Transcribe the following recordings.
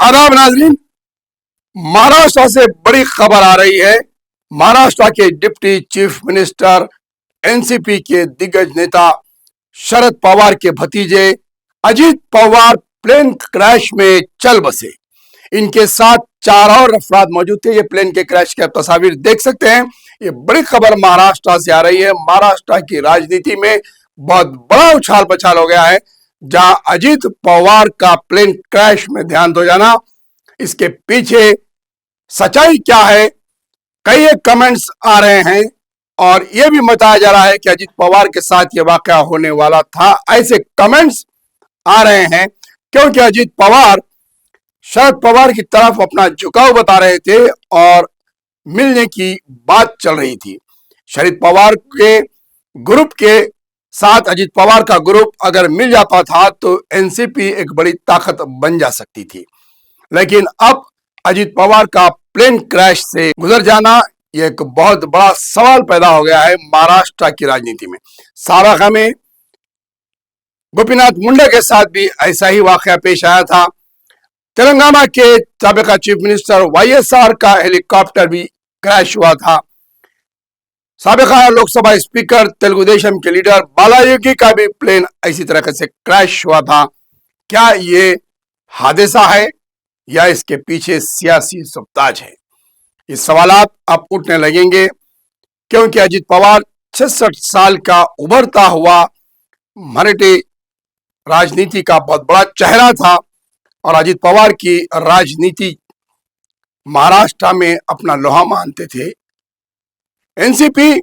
आदाब नाजरीन। महाराष्ट्र से बड़ी खबर आ रही है। महाराष्ट्र के डिप्टी चीफ मिनिस्टर एनसीपी के दिग्गज नेता शरद पवार के भतीजे अजीत पवार प्लेन क्रैश में चल बसे। इनके साथ 4 और अफराद मौजूद थे। ये प्लेन के क्रैश की आप तस्वीर देख सकते हैं। ये बड़ी खबर महाराष्ट्र से आ रही है। महाराष्ट्र की राजनीति में बहुत बड़ा उछाल पछाल हो गया है, जहां अजीत पवार का प्लेन क्रैश में ध्यान हो जाना, इसके पीछे सच्चाई क्या है। कई कमेंट्स आ रहे हैं और यह भी बताया जा रहा है कि अजीत पवार के साथ यह वाकया होने वाला था। ऐसे कमेंट्स आ रहे हैं क्योंकि अजीत पवार शरद पवार की तरफ अपना झुकाव बता रहे थे और मिलने की बात चल रही थी। शरद पवार के ग्रुप के साथ अजीत पवार का ग्रुप अगर मिल जाता था तो एनसीपी एक बड़ी ताकत बन जा सकती थी। लेकिन अब अजीत पवार का प्लेन क्रैश से गुजर जाना, यह एक बहुत बड़ा सवाल पैदा हो गया है महाराष्ट्र की राजनीति में। साबका में गोपीनाथ मुंडे के साथ भी ऐसा ही वाकया पेश आया था। तेलंगाना के साबका चीफ मिनिस्टर वाईएसआर का हेलीकॉप्टर भी क्रैश हुआ था। साबका लोकसभा स्पीकर तेलुगु देशम के लीडर बालायोगी का भी प्लेन इसी तरह से क्रैश हुआ था। क्या ये हादसा है या इसके पीछे सियासी सब्ताज है? ये सवालात अब उठने लगेंगे क्योंकि अजीत पवार 66 साल का उभरता हुआ मराठी राजनीति का बहुत बड़ा चेहरा था और अजीत पवार की राजनीति महाराष्ट्र में अपना लोहा मानते थे। एनसीपी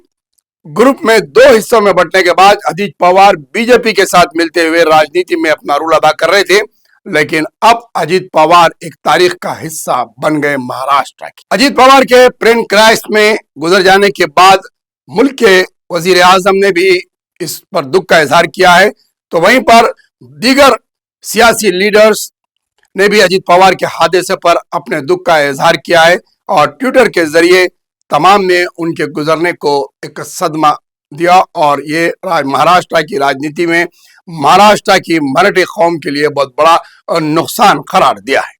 ग्रुप में 2 हिस्सों में बंटने के बाद अजीत पवार बीजेपी के साथ मिलते हुए राजनीति में अपना रोल अदा कर रहे थे, लेकिन अब अजीत पवार एक तारीख का हिस्सा बन गए महाराष्ट्र की। अजीत पवार के प्लेन क्रैश में गुजर जाने के बाद मुल्क के वजीर आजम ने भी इस पर दुख का इजहार किया है, तो वहीं पर दीगर सियासी लीडर्स ने भी अजीत पवार के हादसे पर अपने दुख का इजहार किया है और ट्विटर के जरिए तमाम ने उनके गुजरने को एक सदमा दिया और ये महाराष्ट्र की राजनीति में महाराष्ट्र की मराठी कौम के लिए बहुत बड़ा नुकसान करार दिया है।